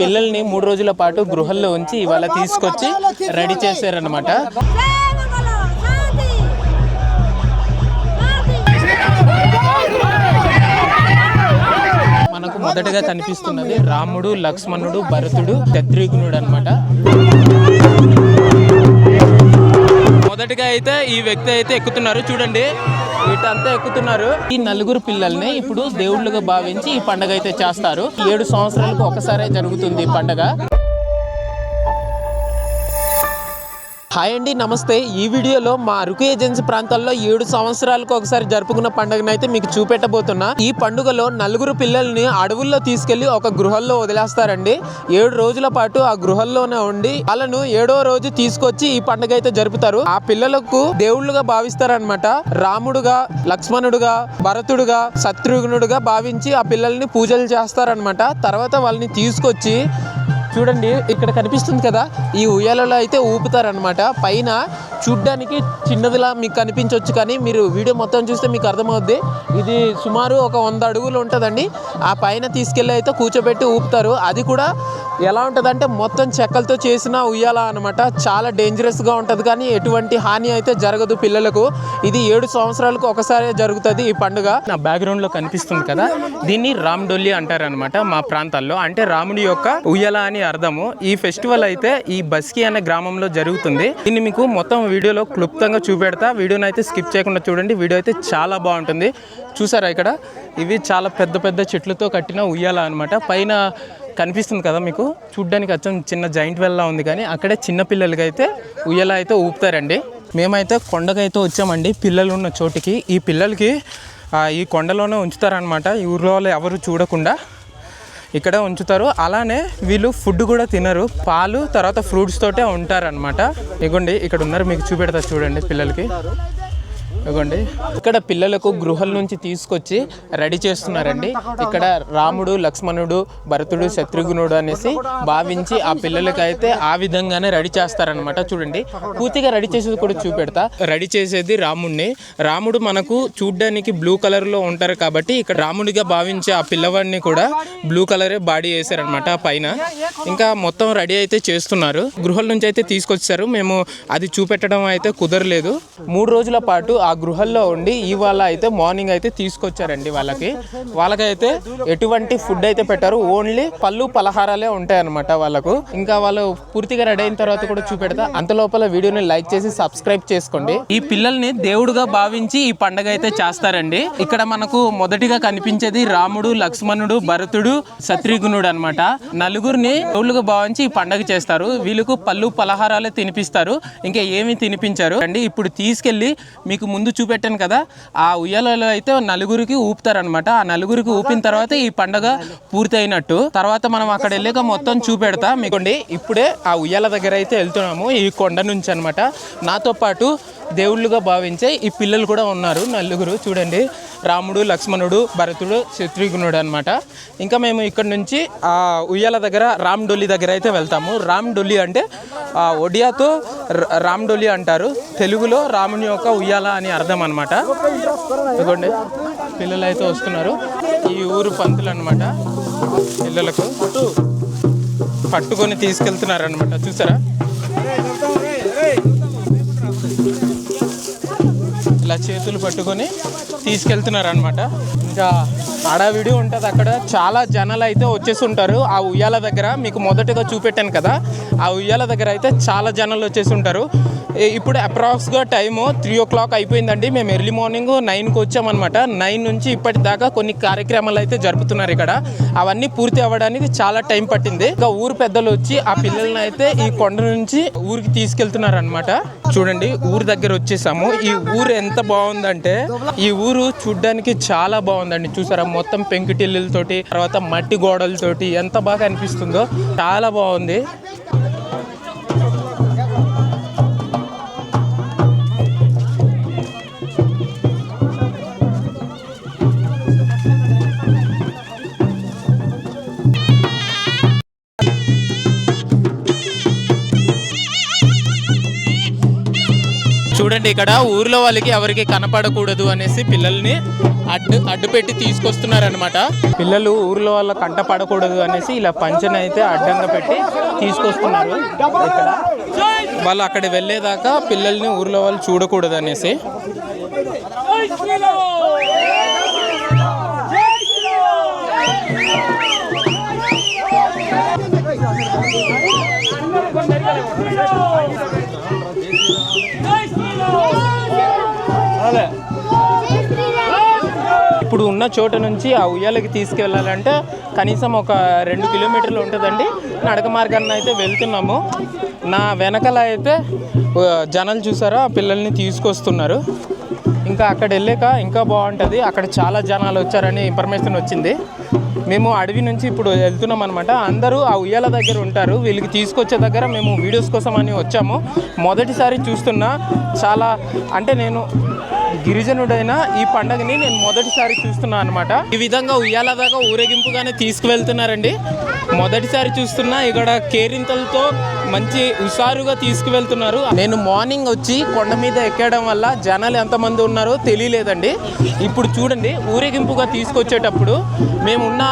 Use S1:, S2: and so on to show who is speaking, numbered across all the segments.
S1: పిల్లల్ని 3 రోజుల పాటు గృహంలో ఉంచి ఇవాళ తీసుకొచ్చి రెడీ చేశారనమాట. మనకు మొదటగా కనిపిస్తున్నది రాముడు, లక్ష్మణుడు, భరతుడు, శత్రుఘ్నుడు అనమాట. మొదటిగా అయితే ఈ వ్యక్తి అయితే ఎక్కుతున్నారు, చూడండి వీటంతా ఎక్కుతున్నారు. ఈ 4 పిల్లల్ని ఇప్పుడు దేవుళ్ళుగా భావించి ఈ పండుగ అయితే చేస్తారు. 7 సంవత్సరాలకు ఒకసారి జరుగుతుంది ఈ పండుగ. హాయ్ అండి, నమస్తే. ఈ వీడియోలో మా అరకు ఏజెన్సీ ప్రాంతాల్లో 7 సంవత్సరాలకు ఒకసారి జరుపుకున్న పండుగను అయితే మీకు చూపెట్టబోతున్నా. ఈ పండుగలో 4 పిల్లల్ని అడవుల్లో తీసుకెళ్లి ఒక గృహంలో వదిలేస్తారండి. 7 రోజుల పాటు ఆ గృహంలోనే ఉండి వాళ్ళను 7వ రోజు తీసుకొచ్చి ఈ పండుగ అయితే జరుపుతారు. ఆ పిల్లలకు దేవుళ్ళుగా భావిస్తారనమాట. రాముడుగా, లక్ష్మణుడుగా, భరతుడుగా, శత్రుఘ్నుడుగా భావించి ఆ పిల్లల్ని పూజలు చేస్తారనమాట. తర్వాత వాళ్ళని తీసుకొచ్చి చూడండి ఇక్కడ కనిపిస్తుంది కదా, ఈ ఉయ్యాలలో అయితే ఊపుతారనమాట. పైన చూడ్డానికి చిన్నదిలా మీకు కనిపించవచ్చు, కానీ మీరు వీడియో మొత్తం చూస్తే మీకు అర్థమవుద్ది. ఇది సుమారు ఒక 100 అడుగులు ఉంటుందండి. ఆ పైన తీసుకెళ్ళి అయితే కూర్చోబెట్టి ఊపుతారు. అది కూడా ఎలా ఉంటుందంటే మొత్తం చెక్కలతో చేసిన ఉయ్యాల అనమాట. చాలా డేంజరస్గా ఉంటుంది, కానీ ఎటువంటి హాని అయితే జరగదు పిల్లలకు. ఇది 7 సంవత్సరాలకు ఒకసారి జరుగుతుంది ఈ పండుగ. నా బ్యాక్గ్రౌండ్లో కనిపిస్తుంది కదా, దీన్ని రామ్ డొల్లి అంటారనమాట మా ప్రాంతాల్లో. అంటే రాముడి యొక్క ఉయ్యాల అని అర్థము. ఈ ఫెస్టివల్ అయితే ఈ బస్కి అనే గ్రామంలో జరుగుతుంది. దీన్ని మీకు మొత్తం వీడియోలో క్లుప్తంగా చూపెడతా. వీడియోని అయితే స్కిప్ చేయకుండా చూడండి. వీడియో అయితే చాలా బాగుంటుంది. చూసారా ఇక్కడ ఇవి చాలా పెద్ద పెద్ద చెట్లతో కట్టిన ఉయ్యాల అనమాట. పైన కనిపిస్తుంది కదా మీకు, చూడ్డానికి అచ్చం చిన్న జాయింట్ వెల్లా ఉంది, కానీ అక్కడే చిన్న పిల్లలకి అయితే ఉయ్యాల అయితే ఊపుతారండి. మేమైతే కొండకైతే వచ్చామండి, పిల్లలు ఉన్న చోటికి. ఈ పిల్లలకి ఈ కొండలోనే ఉంచుతారనమాట. ఈ ఊర్లో ఎవరు చూడకుండా ఇక్కడ ఉంచుతారు. అలానే వీళ్ళు ఫుడ్ కూడా తినరు, పాలు తర్వాత ఫ్రూట్స్ తోటే ఉంటారనమాట. ఇగోండి ఇక్కడ ఉన్నారు, మీకు చూపెడతా చూడండి పిల్లలకి. ఇగోండి ఇక్కడ పిల్లలకు గృహల నుంచి తీసుకొచ్చి రెడీ చేస్తున్నారండి. ఇక్కడ రాముడు, లక్ష్మణుడు, భరతుడు, శత్రుఘ్నుడు అనేసి భావించి ఆ పిల్లలకైతే ఆ విధంగానే రెడీ చేస్తారనమాట. చూడండి పూర్తిగా రెడీ చేసేది కూడా చూపెడతా. రెడీ చేసేది రాముడిని. రాముడు మనకు చూడ్డానికి బ్లూ కలర్ లో ఉంటారు కాబట్టి ఇక్కడ రాముడిగా భావించి ఆ పిల్లవాడిని కూడా బ్లూ కలరే బాడీ వేసారనమాట పైన. ఇంకా మొత్తం రెడీ అయితే చేస్తున్నారు. గృహల నుంచి అయితే తీసుకొచ్చారు. మేము అది చూపెట్టడం అయితే కుదరలేదు. 3 రోజుల పాటు ఆ గృహల్లో ఉండి ఇవాళ అయితే మార్నింగ్ అయితే తీసుకొచ్చారండి. వాళ్ళకైతే ఎటువంటి ఫుడ్ అయితే పెట్టారు, ఓన్లీ పళ్ళు పలహారాలే ఉంటాయన్నమాట వాళ్ళకు. ఇంకా వాళ్ళు పూర్తిగా రెడీ అయిన తర్వాత కూడా చూపెడతా. అంత లోపల వీడియోని లైక్ చేసి సబ్స్క్రైబ్ చేసుకోండి. ఈ పిల్లల్ని దేవుడుగా భావించి ఈ పండుగ అయితే చేస్తారండి. ఇక్కడ మనకు మొదటిగా కనిపించేది రాముడు, లక్ష్మణుడు, భరతుడు, శత్రుఘ్నుడు అనమాట. 4గురిని దేవుళ్ళుగా భావించి ఈ పండుగ చేస్తారు. వీళ్ళకు పళ్ళు పలహారాలే తినిపిస్తారు, ఇంకా ఏమీ తినిపించారు అండి. ఇప్పుడు తీసుకెళ్ళి మీకు ముందు చూపెట్టాను కదా, ఆ ఉయ్యాలలో అయితే 4గురికి ఊపుతారనమాట. ఆ 4గురికి ఊపిన తర్వాత ఈ పండుగ పూర్తి అయినట్టు. తర్వాత మనం అక్కడ వెళ్ళాక మొత్తం చూపెడతా మీకోండి. ఇప్పుడే ఆ ఉయ్యాల దగ్గర అయితే వెళ్తున్నాము, ఈ కొండ నుంచి అనమాట. నాతో పాటు దేవుళ్ళుగా భావించే ఈ పిల్లలు కూడా ఉన్నారు 4గురు. చూడండి రాముడు, లక్ష్మణుడు, భరతుడు, శత్రుఘ్నుడు అనమాట. ఇంకా మేము ఇక్కడ నుంచి ఆ ఉయ్యాల దగ్గర రామ్ డొల్లి దగ్గర అయితే వెళ్తాము. రామ్ డొల్లి అంటే ఒడియాతో రామ్ డొల్లి అంటారు, తెలుగులో రాముని యొక్క ఉయ్యాల అని అర్థం అనమాట. ఇదిగోండి పిల్లలు అయితే వస్తున్నారు. ఈ ఊరు పంతులు అనమాట. పిల్లలకు పట్టుకొని తీసుకెళ్తున్నారు అనమాట. చూసారా ఇలా చేతులు పట్టుకొని తీసుకెళ్తున్నారు అనమాట. ఇంకా హడావిడి ఉంటుంది అక్కడ. చాలా జనాలు అయితే వచ్చేసి ఉంటారు ఆ ఉయ్యాల దగ్గర. మీకు మొదటగా చూపెట్టాను కదా, ఆ ఉయ్యాల దగ్గర అయితే చాలా జనాలు వచ్చేసి ఉంటారు. ఇప్పుడు అప్రాక్స్గా టైము 3 o'clock అయిపోయిందండి. మేము ఎర్లీ మార్నింగ్ 9కి వచ్చామన్నమాట. 9 నుంచి ఇప్పటిదాకా కొన్ని కార్యక్రమాలు అయితే జరుపుతున్నారు ఇక్కడ. అవన్నీ పూర్తి అవ్వడానికి చాలా టైం పట్టింది. ఇంకా ఊరు పెద్దలు వచ్చి ఆ పిల్లల్ని అయితే ఈ కొండ నుంచి ఊరికి తీసుకెళ్తున్నారు అనమాట. చూడండి ఊరు దగ్గర వచ్చేసాము. ఈ ఊరు ఎంత బాగుందంటే, ఈ ఊరు చూడ్డానికి చాలా బాగుందండి. చూసారా మొత్తం పెంకుటిల్లులతోటి, తర్వాత మట్టి గోడలతోటి ఎంత బాగా అనిపిస్తుందో, చాలా బాగుంది. చూడండి ఇక్కడ ఊర్లో వాళ్ళకి ఎవరికి కనపడకూడదు అనేసి పిల్లల్ని అడ్డు పెట్టి తీసుకొస్తున్నారనమాట. పిల్లలు ఊర్లో వాళ్ళ కంట పడకూడదు అనేసి ఇలా పంచన అయితే అడ్డంగా పెట్టి తీసుకొస్తున్నారు. ఇక్కడ వాళ్ళు అక్కడ వెళ్ళేదాకా పిల్లల్ని ఊర్లో వాళ్ళు చూడకూడదు అనేసి. ఇప్పుడు ఉన్న చోట నుంచి ఆ ఉయ్యాలకి తీసుకెళ్ళాలంటే కనీసం ఒక 2 కిలోమీటర్లు ఉంటుందండి. నడక మార్గాన్ని అయితే వెళ్తున్నాము. నా వెనకాల అయితే జనాలు చూసారా పిల్లల్ని తీసుకొస్తున్నారు. ఇంకా అక్కడ వెళ్ళాక ఇంకా బాగుంటుంది. అక్కడ చాలా జనాలు వచ్చారని ఇన్ఫర్మేషన్ వచ్చింది. మేము అడవి నుంచి ఇప్పుడు వెళ్తున్నాం అనమాట. అందరూ ఆ ఉయ్యాల దగ్గర ఉంటారు. వీళ్ళకి తీసుకొచ్చే దగ్గర మేము వీడియోస్ కోసం అని వచ్చాము. మొదటిసారి చూస్తున్నా. చాలా అంటే నేను గిరిజనుడైన ఈ పండుగని నేను మొదటిసారి చూస్తున్నా అనమాట. ఈ విధంగా ఉయ్యాల దాకా ఊరేగింపుగానే తీసుకువెళ్తున్నారండి. మొదటిసారి చూస్తున్నా. ఇక్కడ కేరింతలతో మంచి హుషారుగా తీసుకువెళ్తున్నారు. నేను మార్నింగ్ వచ్చి కొండ మీద ఎక్కడం వల్ల జనాలు ఎంతమంది ఉన్నారో తెలియలేదండి. ఇప్పుడు చూడండి ఊరేగింపుగా తీసుకొచ్చేటప్పుడు మేమున్న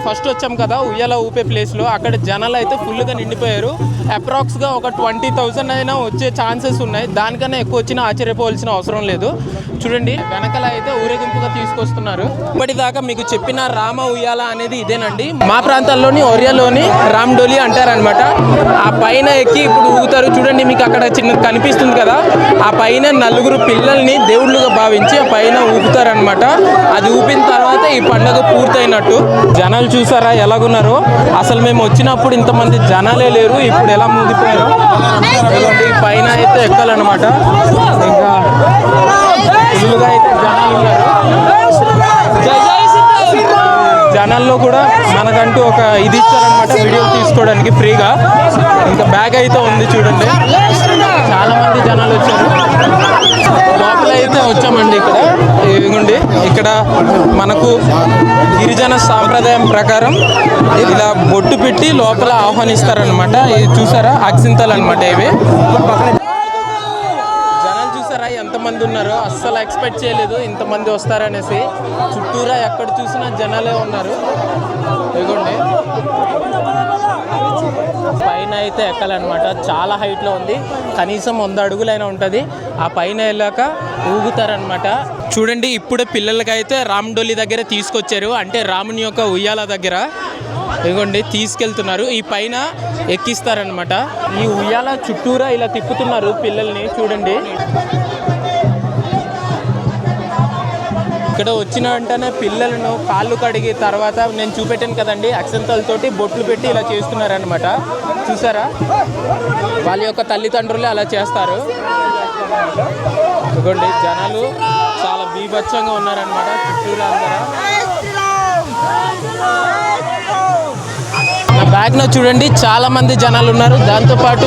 S1: ఫస్ట్ వచ్చాం కదా ఉయ్యాల ఊపే ప్లేస్లో, అక్కడ జనాలు అయితే ఫుల్గా నిండిపోయారు. అప్రాక్స్గా ఒక 20,000 అయినా వచ్చే ఛాన్సెస్ ఉన్నాయి. దానికన్నా ఎక్కువ వచ్చినా ఆశ్చర్యపోవాల్సిన అవసరం లేదు. చూడండి వెనకాల అయితే ఊరేగింపుగా తీసుకొస్తున్నారు. ఇప్పటిదాకా మీకు చెప్పిన రామ ఉయ్యాల అనేది ఇదేనండి. మా ప్రాంతాల్లోని ఒరియాలోని రామ్ డోలి అంటారనమాట. ఆ పైన ఎక్కి ఇప్పుడు ఊగుతారు. చూడండి మీకు అక్కడ చిన్న కనిపిస్తుంది కదా, ఆ పైన 4 పిల్లల్ని దేవుళ్ళుగా భావించి ఆ పైన ఊపుతారనమాట. అది ఊపిన తర్వాత ఈ పండుగ పూర్తయినట్టు. జనాలు చూసారా ఎలాగున్నారో. అసలు మేము వచ్చినప్పుడు ఇంతమంది జనాలే లేరు. ఇప్పుడు ఎలా ముందుపోయారు. ఈ పైన అయితే ఎక్కాలన్నమాట. ఇంకా ఫుల్గా అయితే జనాలు ఉన్నారు. జనాల్లో కూడా మనకంటూ ఒక ఇది ఇచ్చారనమాట వీడియోలు తీసుకోవడానికి ఫ్రీగా. ఇంకా బ్యాగ్ అయితే ఉంది చూడండి. చాలా మంది జనాలు వచ్చారు. లోపల అయితే వచ్చామండి. ఇక్కడ మనకు గిరిజన సాంప్రదాయం ప్రకారం ఇలా బొట్టు పెట్టి లోపల ఆహ్వానిస్తారనమాట. ఇది చూసారా అక్షింతలు అనమాట ఇవి. ఎంతమంది ఉన్నారో అస్సలు ఎక్స్పెక్ట్ చేయలేదు ఇంతమంది వస్తారనేసి. చుట్టూరా ఎక్కడ చూసినా జనాలే ఉన్నారు. ఇదిగోండి పైన అయితే ఎక్కాలన్నమాట. చాలా హైట్లో ఉంది. కనీసం 100 అడుగులైనా ఉంటుంది. ఆ పైన వెళ్ళాక ఊగుతారనమాట. చూడండి ఇప్పుడే పిల్లలకైతే రామ్ డోలి దగ్గర తీసుకొచ్చారు. అంటే రాముని యొక్క ఉయ్యాల దగ్గర ఇదిగోండి తీసుకెళ్తున్నారు. ఈ పైన ఎక్కిస్తారనమాట. ఈ ఉయ్యాల చుట్టూరా ఇలా తిప్పుతున్నారు పిల్లల్ని. చూడండి ఇక్కడ వచ్చిన వెంటనే పిల్లలను కాళ్ళు కడిగి తర్వాత నేను చూపెట్టాను కదండి అక్షంతలతోటి బొట్లు పెట్టి ఇలా చేస్తున్నారనమాట. చూసారా వాళ్ళ యొక్క తల్లిదండ్రులే అలా చేస్తారు. ఇదిగోండి జనాలు చాలా బీభత్సంగా ఉన్నారనమాట. చుట్టూరా అందరూ బ్యాగ్ ను చూడండి చాలా మంది జనాలు ఉన్నారు. దాంతోపాటు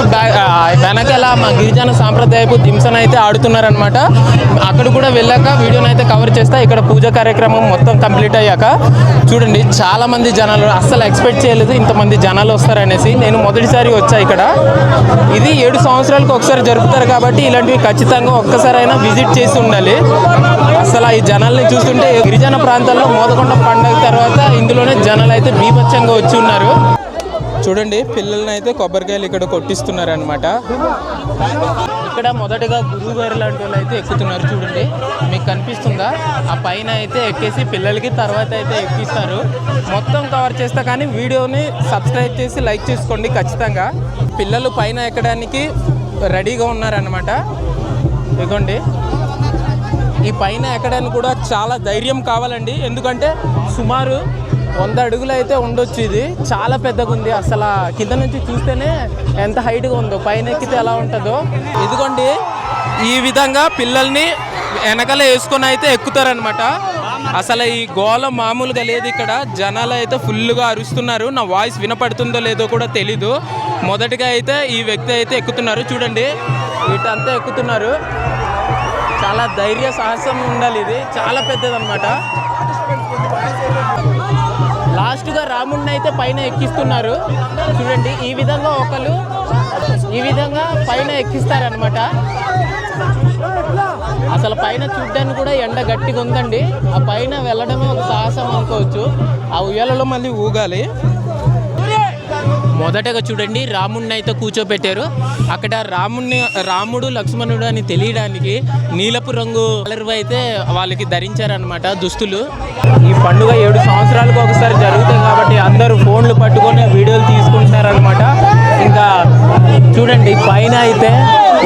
S1: వెనకాల మా గిరిజన సాంప్రదాయపు దింసన అయితే ఆడుతున్నారనమాట. అక్కడ కూడా వెళ్ళాక వీడియోని అయితే కవర్ చేస్తా. ఇక్కడ పూజ కార్యక్రమం మొత్తం కంప్లీట్ అయ్యాక చూడండి చాలా మంది జనాలు. అస్సలు ఎక్స్పెక్ట్ చేయలేదు ఇంతమంది జనాలు వస్తారనేసి. నేను మొదటిసారి వచ్చా ఇక్కడ. ఇది 7 సంవత్సరాలకు ఒకసారి జరుపుతారు కాబట్టి ఇలాంటివి ఖచ్చితంగా ఒక్కసారైనా విజిట్ చేసి ఉండాలి. అసలు ఈ జనాల్ని చూస్తుంటే గిరిజన ప్రాంతాల్లో మోదకొండ పండుగ తర్వాత ఇందులోనే జనాలు అయితే బీభత్సంగా వచ్చి ఉన్నారు. చూడండి పిల్లల్ని అయితే కొబ్బరికాయలు ఇక్కడ కొట్టిస్తున్నారు అనమాట. ఇక్కడ మొదటగా గురువు గారు లాంటి వాళ్ళు అయితే ఎక్కుతున్నారు. చూడండి మీకు కనిపిస్తుందా. ఆ పైన అయితే ఎక్కేసి పిల్లలకి తర్వాత అయితే ఎక్కిస్తారు. మొత్తం కవర్ చేస్తా కానీ వీడియోని సబ్స్క్రైబ్ చేసి లైక్ చేసుకోండి ఖచ్చితంగా. పిల్లలు పైన ఎక్కడానికి రెడీగా ఉన్నారనమాట. ఇదిగోండి ఈ పైన ఎక్కడానికి కూడా చాలా ధైర్యం కావాలండి. ఎందుకంటే సుమారు 100 అడుగులు అయితే ఉండొచ్చు. ఇది చాలా పెద్దగా ఉంది. అసలు కింద నుంచి చూస్తేనే ఎంత హైట్గా ఉందో, పైన ఎక్కితే ఎలా ఉంటుందో. ఇదిగోండి ఈ విధంగా పిల్లల్ని వెనకాల వేసుకొని అయితే ఎక్కుతారనమాట. అసలు ఈ గోల మామూలుగా లేదు. ఇక్కడ జనాలు అయితే ఫుల్గా అరుస్తున్నారు. నా వాయిస్ వినపడుతుందో లేదో కూడా తెలీదు. మొదటిగా అయితే ఈ వ్యక్తి అయితే ఎక్కుతున్నారు. చూడండి వీటంతా ఎక్కుతున్నారు. చాలా ధైర్య సాహసం ఉండాలి. ఇది చాలా పెద్దదన్నమాట. లాస్ట్గా రాముడిని అయితే పైన ఎక్కిస్తున్నారు. చూడండి ఈ విధంగా ఒకరు ఈ విధంగా పైన ఎక్కిస్తారనమాట. అసలు పైన చూడ్డానికి కూడా ఎండ గట్టిగా ఉందండి. ఆ పైన వెళ్ళడమే ఒక సాహసం అనుకోవచ్చు. ఆ ఉయ్యాలలో మళ్ళీ ఊగాలి. మొదటగా చూడండి రాముడిని అయితే కూర్చోబెట్టారు. అక్కడ రాముడు లక్ష్మణుడు అని తెలియడానికి నీలపు రంగు కలర్ అయితే వాళ్ళకి ధరించారనమాట దుస్తులు. ఈ పండుగ 7 సంవత్సరాలకు ఒకసారి జరుగుతుంది కాబట్టి అందరూ ఫోన్లు పట్టుకొని వీడియోలు తీసుకుంటున్నారనమాట. ఇంకా చూడండి పైన అయితే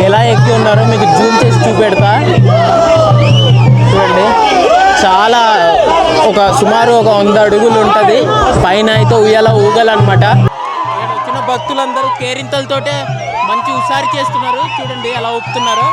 S1: ఎలా ఎక్కి ఉన్నారో మీకు జూమ్ చేసి చూపెడతా. చూడండి చాలా సుమారు 100 అడుగులు ఉంటుంది. పైన అయితే ఊగాలన్నమాట. వచ్చిన భక్తులందరూ కేరింతలతోటే మంచి ఉసారి చేస్తున్నారు. చూడండి ఎలా ఊపుతున్నారో.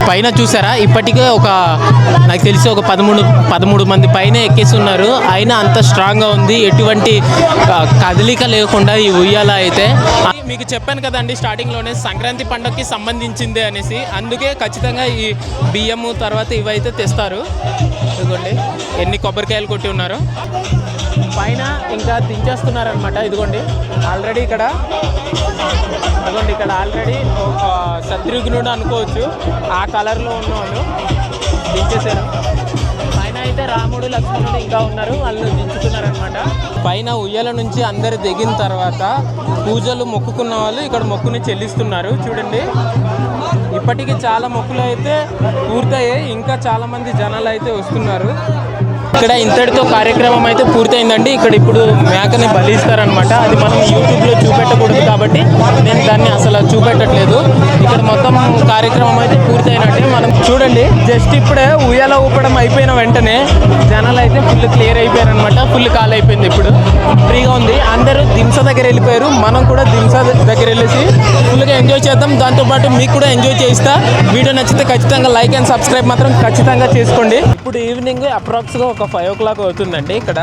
S1: పైన చూసారా ఇప్పటికే నాకు తెలిసి 13 మంది పైన ఎక్కేసి ఉన్నారు. అయినా అంత స్ట్రాంగ్గా ఉంది. ఎటువంటి కదలిక లేకుండా ఈ ఉయ్యాల అయితే. మీకు చెప్పాను కదండి స్టార్టింగ్లోనే సంక్రాంతి పండుగకి సంబంధించింది అనేసి. అందుకే ఖచ్చితంగా ఈ బియ్యము తర్వాత ఇవైతే తెస్తారు. ఇదిగోండి ఎన్ని కొబ్బరికాయలు కొట్టి ఉన్నారు. పైన ఇంకా దించేస్తున్నారనమాట. ఇదిగోండి ఆల్రెడీ ఇక్కడ ఆల్రెడీ శత్రుఘ్నుడు అనుకోవచ్చు. ఆ కలర్లో ఉన్నవాళ్ళు దించేశారు. పైన అయితే రాముడు లక్ష్మణుడు ఇంకా ఉన్నారు. వాళ్ళు దించుతున్నారనమాట. పైన ఉయ్యాల నుంచి అందరు దిగిన తర్వాత పూజలు మొక్కుకున్న వాళ్ళు ఇక్కడ మొక్కుని చెల్లిస్తున్నారు. చూడండి ఇప్పటికీ చాలా మొక్కులు అయితే పూర్తయ్యాయి. ఇంకా చాలామంది జనాలు అయితే వస్తున్నారు. ఇక్కడ ఇంతటితో కార్యక్రమం అయితే పూర్తయిందండి. ఇక్కడ ఇప్పుడు మేకని బలిస్తారనమాట. అది మనం యూట్యూబ్లో చూపెట్టకూడదు కాబట్టి నేను దాన్ని అసలు చూపెట్టట్లేదు. ఇక్కడ మొత్తం కార్యక్రమం అయితే పూర్తయినట్టే. మనం చూడండి జస్ట్ ఇప్పుడే ఉయ్యాల ఊపడం అయిపోయిన వెంటనే జనాలు అయితే ఫుల్ క్లియర్ అయిపోయారనమాట. ఫుల్ కాల్ అయిపోయింది. ఇప్పుడు ఫ్రీగా ఉంది. అందరూ దింస దగ్గర వెళ్ళిపోయారు. మనం కూడా దింస దగ్గర వెళ్ళేసి ఫుల్గా ఎంజాయ్ చేద్దాం. దాంతోపాటు మీకు కూడా ఎంజాయ్ చేయిస్తా. వీడియో నచ్చితే ఖచ్చితంగా లైక్ అండ్ సబ్స్క్రైబ్ మాత్రం ఖచ్చితంగా చేసుకోండి. ఇప్పుడు ఈవినింగ్ అప్రాక్స్గా 5 o'clock అవుతుందండి. ఇక్కడ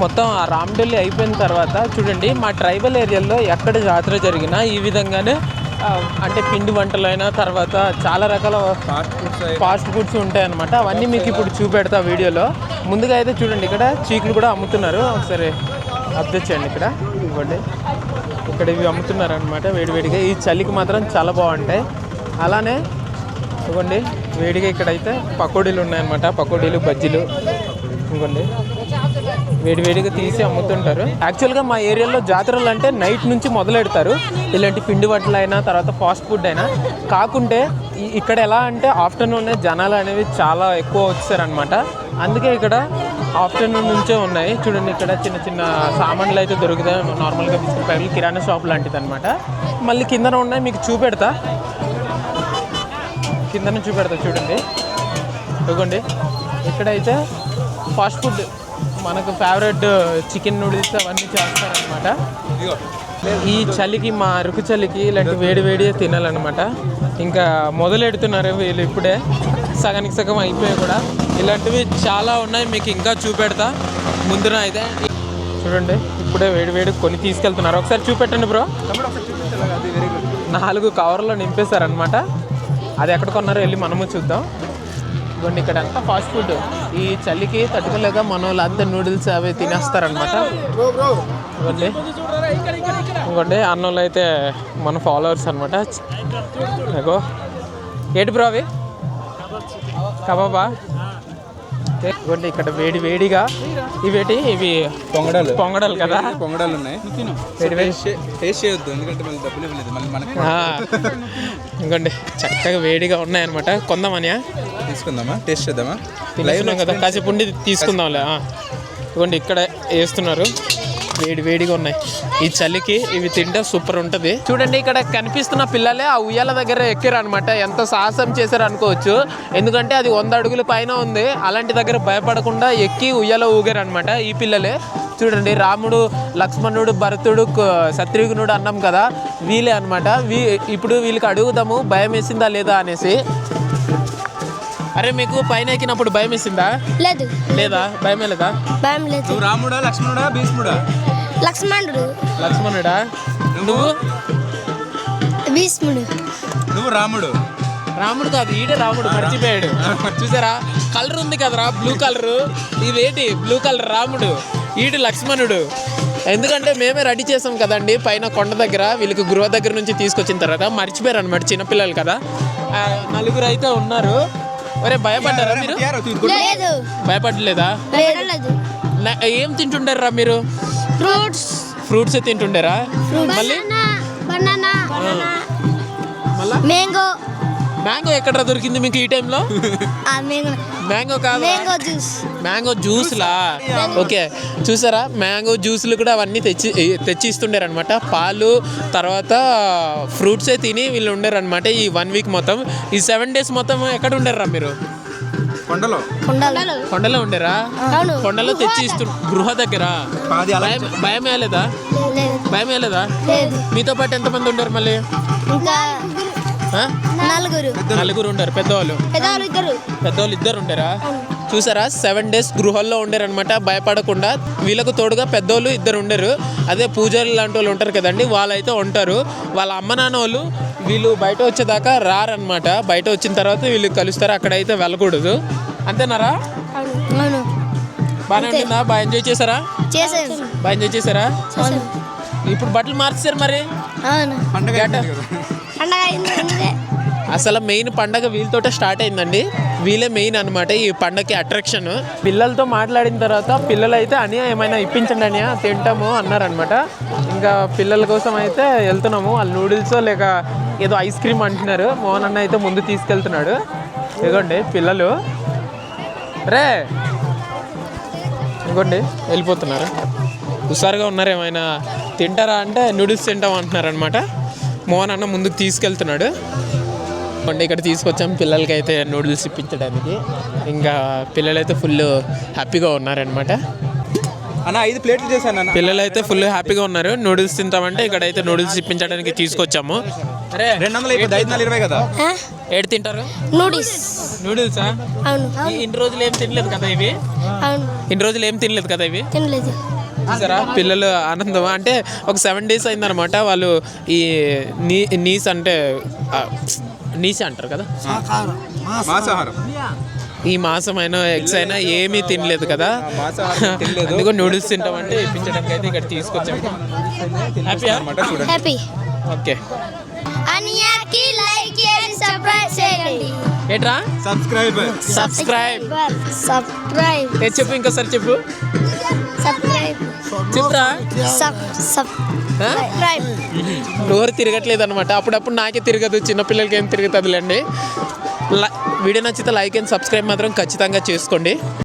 S1: మొత్తం ఆ రామడల్లి అయిపోయిన తర్వాత చూడండి మా ట్రైబల్ ఏరియాలో ఎక్కడ జాతర జరిగినా ఈ విధంగానే అంటే పిండి వంటలైనా తర్వాత చాలా రకాల ఫాస్ట్ ఫుడ్స్ ఉంటాయన్నమాట. అవన్నీ మీకు ఇప్పుడు చూపెడతా వీడియోలో. ముందుగా అయితే చూడండి ఇక్కడ చీకులు కూడా అమ్ముతున్నారు. ఒకసారి అబ్జర్వ్ చేయండి. ఇక్కడ ఇవ్వండి ఇక్కడ ఇవి అమ్ముతున్నారు అనమాట వేడివేడిగా. ఈ చలికి మాత్రం చాలా బాగుంటాయి. అలానే ఇవ్వండి వేడిగా ఇక్కడైతే పకోడీలు ఉన్నాయన్నమాట. పకోడీలు బజ్జీలు ఇవ్వండి వేడివేడిగా తీసి అమ్ముతుంటారు. యాక్చువల్గా మా ఏరియాలో జాతరలు అంటే నైట్ నుంచి మొదలెడతారు. ఇలాంటి పిండి వంటలు అయినా తర్వాత ఫాస్ట్ ఫుడ్ అయినా. కాకుంటే ఇక్కడ ఎలా అంటే ఆఫ్టర్నూన్ జనాలు అనేవి చాలా ఎక్కువ వచ్చారనమాట. అందుకే ఇక్కడ ఆఫ్టర్నూన్ నుంచే ఉన్నాయి. చూడండి ఇక్కడ చిన్న చిన్న సామాన్లు అయితే దొరుకుతాయి. నార్మల్గా బిస్కెట్ ప్యాకెట్లు కిరాణా షాప్ లాంటిది అనమాట. మళ్ళీ కిందన ఉన్నాయి మీకు చూపెడతా. కింద నుంచి చూపెడతా చూడండి. ఇదిగోండి ఇక్కడైతే ఫాస్ట్ ఫుడ్ మనకు ఫేవరెట్ చికెన్ నూడిల్స్ అవన్నీ చేస్తారనమాట. ఈ చలికి మా అరకు చలికి ఇలాంటి వేడి తినాలన్నమాట. ఇంకా మొదలెడుతున్నారు వీళ్ళు ఇప్పుడే. సగానికి సగం అయిపోయాయి కూడా. ఇలాంటివి చాలా ఉన్నాయి మీకు ఇంకా చూపెడతా ముందున అయితే. చూడండి ఇప్పుడే వేడి కొని తీసుకెళ్తున్నారు. ఒకసారి చూపెట్టండి బ్రో. 4 కవర్లో నింపేశారనమాట. అది ఎక్కడ కొన్నారో వెళ్ళి మనము చూద్దాం. ఇవ్వండి ఇక్కడ అంతా ఫాస్ట్ ఫుడ్. ఈ చలికి తట్టుకోలేక మన వాళ్ళంతా నూడిల్స్ అవి తినేస్తారనమాట. ఇవ్వండి అన్నంలో అయితే మన ఫాలోవర్స్ అనమాట. ఏంటి బ్రో అవి కబాబా? ఇవ్వండి ఇక్కడ వేడిగా ఇవి పొంగడాలు కదా.
S2: పొంగడాలు ఉన్నాయి.
S1: ఇంకోండి చక్కగా వేడిగా ఉన్నాయన్నమాట. కొందామనియా
S2: తీసుకుందామా? టేస్ట్ చేద్దామా?
S1: తినేస్తున్నాం కదా కాసేపు ఉండి తీసుకుందాంలే. ఇవ్వండి ఇక్కడ వేస్తున్నారు. వేడిగా ఉన్నాయి. ఈ చలికి ఇవి తింటే సూపర్ ఉంటుంది. చూడండి ఇక్కడ కనిపిస్తున్న పిల్లలే ఆ ఉయ్యాల దగ్గర ఎక్కారు అనమాట. ఎంత సాహసం చేశారు అనుకోవచ్చు. ఎందుకంటే అది 100 అడుగుల పైన ఉంది. అలాంటి దగ్గర భయపడకుండా ఎక్కి ఉయ్యాల ఊగారు అనమాట ఈ పిల్లలే. చూడండి రాముడు లక్ష్మణుడు భరతుడు శత్రుఘ్నుడు అన్నాం కదా, వీళ్ళే అనమాట. ఇప్పుడు వీళ్ళకి అడుగుదాము భయం వేసిందా లేదా అనేసి. అరే మీకు పైన ఎక్కినప్పుడు భయం వేసిందా? లేదా? భయమే లేదా?
S2: రాముడా లక్ష్మణుడా భీష్ముడా?
S3: లక్ష్మణుడా.
S1: నువ్వు?
S3: భీష్ముడు.
S2: నువ్వు రాముడు.
S1: రాముడు కాదు, ఈడే రాముడు, మర్చిపోయాడు. చూసారా కలర్ ఉంది కదరా, బ్లూ కలర్. ఇదేంటి బ్లూ కలర్ రాముడు, ఈడు లక్ష్మణుడు. ఎందుకంటే మేమే రెడీ చేసాం కదండి పైన కొండ దగ్గర. వీళ్ళకి గృహ దగ్గర నుంచి తీసుకొచ్చిన తర్వాత మర్చిపోయారు అనమాట, చిన్నపిల్లలు కదా. నలుగురు అయితే ఉన్నారు. ఒరే భయపడ్డారా మీరు? భయపడలేదా? ఏం తింటుండారా మీరు? ఫ్రూట్స్ తింటుండారా? మళ్ళీ మ్యాంగో ఎక్కడ దొరికింది మీకు ఈ టైంలో? మ్యాంగో కాదు, మ్యాంగో జ్యూస్లా. ఓకే చూసారా, మ్యాంగో జ్యూస్లు కూడా అవన్నీ తెచ్చి ఇస్తుండారు అనమాట. పాలు తర్వాత ఫ్రూట్సే తిని వీళ్ళు ఉండారు అనమాట ఈ 1 వీక్ మొత్తం. ఈ 7 days మొత్తం ఎక్కడ ఉండారా మీరు? కొండలో ఉండేరా? కొండలో తెచ్చి గృహ దగ్గర. భయం వేయలేదా? మీతో పాటు ఎంతమంది ఉండారు మళ్ళీ? నలుగురు ఉండారు. పెద్దవాళ్ళు ఇద్దరు ఉండారా? చూసారా 7 days గృహాల్లో ఉండారనమాట భయపడకుండా. వీళ్ళకు తోడుగా పెద్దోళ్ళు 2 ఉండరు. అదే పూజారి లాంటి వాళ్ళు ఉంటారు కదండి, వాళ్ళైతే ఉంటారు. వాళ్ళ అమ్మ నాన్న వాళ్ళు వీళ్ళు బయట వచ్చేదాకా రారనమాట. బయట వచ్చిన తర్వాత వీళ్ళు కలుస్తారు, అక్కడైతే వెళ్ళకూడదు. అంతేనారా? బాగానే ఉంటుందా? బాగా ఎంజాయ్ చేశారా? బాగా ఎంజాయ్ చేశారా? ఇప్పుడు బట్టలు మార్చారు మరి. అసలు మెయిన్ పండగ వీళ్ళతోటే స్టార్ట్ అయిందండి. వీళ్ళే మెయిన్ అనమాట ఈ పండగకి అట్రాక్షన్. పిల్లలతో మాట్లాడిన తర్వాత పిల్లలు అయితే అని ఏమైనా ఇప్పించండి అని తింటాము అన్నారనమాట. ఇంకా పిల్లల కోసం అయితే వెళ్తున్నాము. వాళ్ళు నూడిల్స్ లేక ఏదో ఐస్ క్రీమ్ అంటున్నారు. మోహన్ అన్న అయితే ముందు తీసుకెళ్తున్నాడు. ఇదిగోండి పిల్లలు, రే ఇదిగోండి వెళ్ళిపోతున్నారు. హుషారుగా ఉన్నారు. ఏమైనా తింటారా అంటే నూడిల్స్ తింటాం అంటున్నారు అనమాట. మోహన్ అన్న ముందుకు తీసుకెళ్తున్నాడు. ఇక్కడ తీసుకొచ్చాం పిల్లలకి అయితే నూడిల్స్ ఇప్పించడానికి. ఇంకా పిల్లలైతే ఫుల్ హ్యాపీగా ఉన్నారనమాట.
S2: అన్న 5 ప్లేట్లు చేశాను అన్న.
S1: పిల్లలు అయితే ఫుల్ హ్యాపీగా ఉన్నారు. నూడిల్స్ తింటామంటే ఇక్కడైతే నూడిల్స్ ఇప్పించడానికి తీసుకొచ్చాము. అరే
S2: 220 కదా.
S1: ఏడు తింటారు నూడిల్సా? ఇన్ని రోజులు ఏం తినలేదు కదా ఇవి? ఇన్ని రోజులు ఏం తినలేదు కదా ఇవి? చూసారా పిల్లలు ఆనందం. అంటే ఒక 7 days అయిందనమాట. వాళ్ళు ఈ నీస్ అంటే నీసి అంటారు కదా, ఈ మాసం అయినా ఎగ్స్ అయినా ఏమీ తినలేదు కదా. అందుకో నూడిల్స్ తింటామంటే ఇప్పించడానికి అయితే ఇక్కడ తీసుకొచ్చాము. హ్యాపీ. ఓకే ఏట్రా? సబ్స్క్రైబ్. చెప్పు ఇంకోసారి చెప్పు. చెప్పురా. నోరు తిరగట్లేదు అనమాట. అప్పుడప్పుడు నాకే తిరగదు, చిన్నపిల్లలకి ఏం తిరుగుతుందిలేండి. వీడియో నచ్చితే లైక్ అండ్ సబ్స్క్రైబ్ మాత్రం ఖచ్చితంగా చేసుకోండి.